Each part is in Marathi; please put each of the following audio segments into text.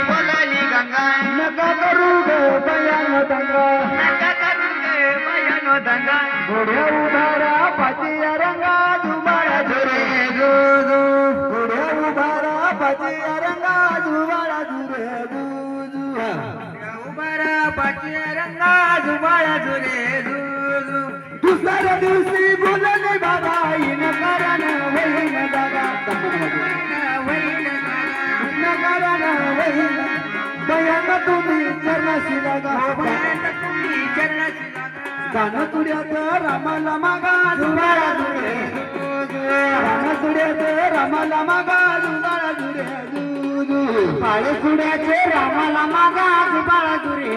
बोलाली गंगा नका करू ग बयान दंगा नका करू गे बयानो दंगा घोड्या उभारा पाचिया रंगा जुबाळा झुरे जुजू घोड्या उभारा पाचिया रंगा जुबाळा झुरे जुजू उभारा पाचिया रंगा जुबाळा झुरे जुजू दुसऱ्या दिवशी बोलले बाबा इन कारण वहीन दादा नकारण वहीन बयान तुम्ही चरणाशी लागा तुम्ही चरणाची गाणं तुड्यात रामाला मागा जुबाळा झुरे गाणं तुड्यात रामाला मागा जुबाळा झुरे जुजू पाळे तुड्याचे रामाला मागा जुबाळा झुरे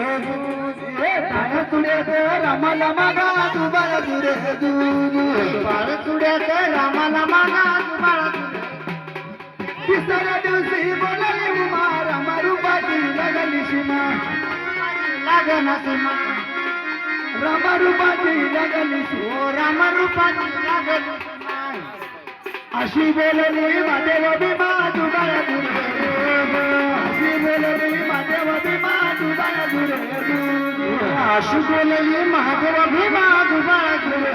गाणं तुड्यात रामाला मागा जुबाळा झुरे जुजू पाळे तुड्यात रामाला मागा जुबाळा झुरे तिसऱ्या दिवशी बोलली उमा रामारूपाची लागली सीमा लागना सीमा रामारूपाची लागली ओ रामरूपाची लागली अशी बोलली महादेव भीमा जुबाळा झुरे अशी बोलली महादेव भीमा जुबाळा झुरे अशी बोलली महादेव भीमा जुबाळा झुरे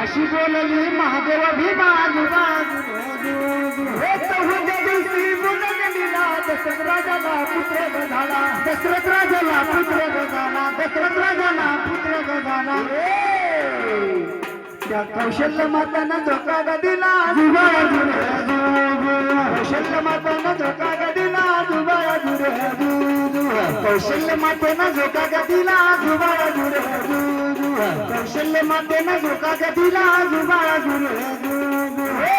अशी बोलली महादेव भीमा जुबाळा झुरे चौथ्या दिवशी बोललेला दशरथ राजाला पुत्र झाला दशरथ राजाला पुत्र झाला दशरथ राजाला पुत्र झाला त्या कौशल्य मातानं धोका दिला जुबाळा झुरे कौशल्य मातानं धोका दिला जुबाळा झुरे कौशल्य मातेनं धोका दिला जुबाळा झुरे कौशल्य मातेनं धोका दिला जुबाळा झुरे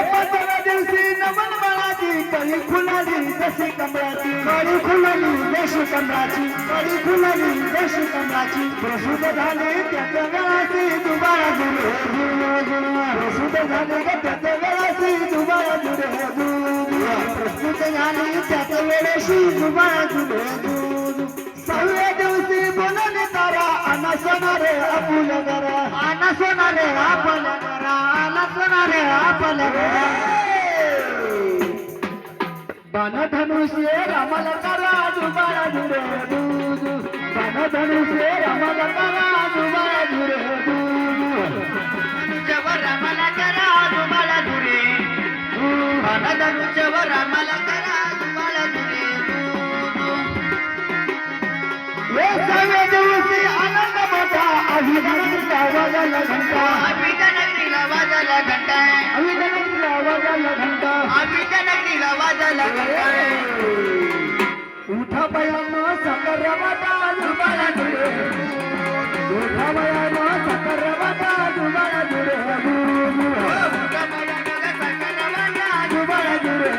15 दिवशी नमन बाळाची कळी खुलली जशी कमळाची कळी खुलली जशी कमळाची कळी खुलली जशी कमळाची प्रसूत झाले त्याच्या वेळाची जुबाळा झुरे प्रसूत झाले त्याच्या वेळाची जुबाळा झुरे प्रस्तुत झाली त्याच्या वेळेशी जुबाळा झुरे 6व्या दिवशी बोलले तारा अना सोनारे आपुल्या घरा आना सोनारे आपल्या घरा आना सोनारे आपल्या घरा बाणधनुष्य रामाला करा जुबाळा झुरे दूजू बाणधनुष्य रामाला करा जुबाळा झुरे दूजू धनुष्यवर रामाला करा जुबाळा झुरे धनुष्यवर रामाला करा जुबाळा झुरे 6व्या दिवशी आनंद मोठा अभिनंदनला वाजला घंटा अभिनंदनीला वाजला घंटा अभिनंदनला वाजला घंटा अभिनंदनीला वाजला घंटा उठा बयानो साखर वाटा जुबाळा झुरे उठा बयानो साखर वाटा जुबाळा झुरे जुबाळा झुरे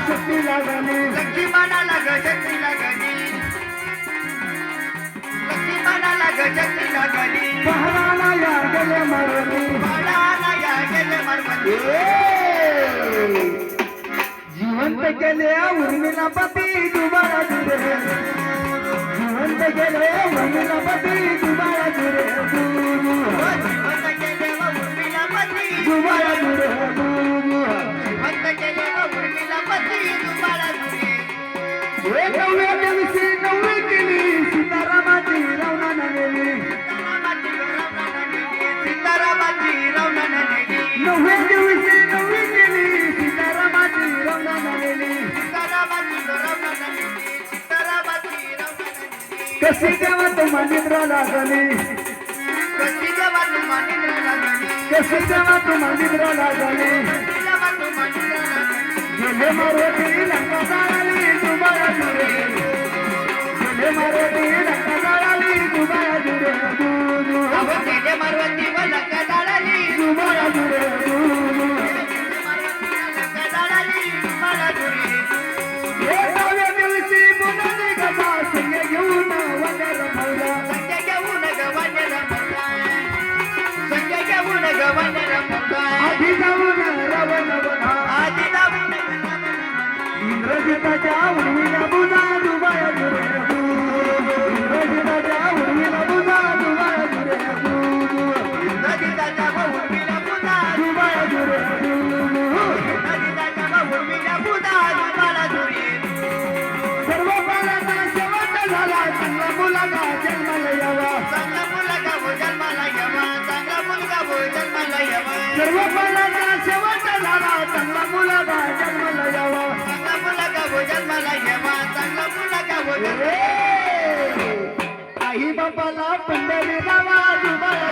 शक्ती लागली लक्ष्मणाला गजती लागली लक्ष्मणाला गजती लागली पहाडाला या गेले मरणी बाळाला या गेले मरमती जिवंत केले उर्मिला पती जुबाळा झुरे जिवंत केले उर्मिला पती जुबाळा झुरे जिवंत केले व उर्मिला पती जुबाळा झुरे जिवंत केले व उर्मिला पती जुबाळा झुरे 9व्या दिवशी 9वी केली सीतारामाची रवणानं नेली सीतारामाची रवणानं नेली 9व्या दिवशी 9वी केली सीतारामाची रवणानं नेली सीतारामाची रवणानं नेली सीतारामाची रवणानं नेली कशी जेव्हा तुम्हा निद्रा लागली कशी जेव्हा तुम्हा निद्रा लागली कशी जेव्हा तुम्हा निद्रा लागली जेव्हा तुम्हा निद्रा लागली गेले मारुती लंका जाळली जुबाळा झुरे गेले मारुती लंका जाळली जुबाळा झुरे अहो गेले मारवती व लंका जाळली जुबाळा झुरे लंका जाळली जुबाळा झुरे 9व्या दिवशी बोलली गदा संग घेऊन वनर भरला संजय घेऊन गवानेला मोठा संजय घेऊन गवानेला मोठा आधी जाऊन रावण वधा आधी जाऊन इंद्रजिताच्या उर्मिला बुजा जुबाळा झुरे इंद्रजिताच्या उर्मिला बुजा जुबाळा झुरे मुलगा जन्माला यावा चांगला मुलगा हो जन्माला यावा चांगला मुलगा हो जन्माला यावा सर्व फळाचा शेवट झाला चांगला मुलगा जन्माला यावा चांगला मुलगा हो जन्माला यावा चांगला मुलगा हो आई बाबाला पंढरी गावा दुबाया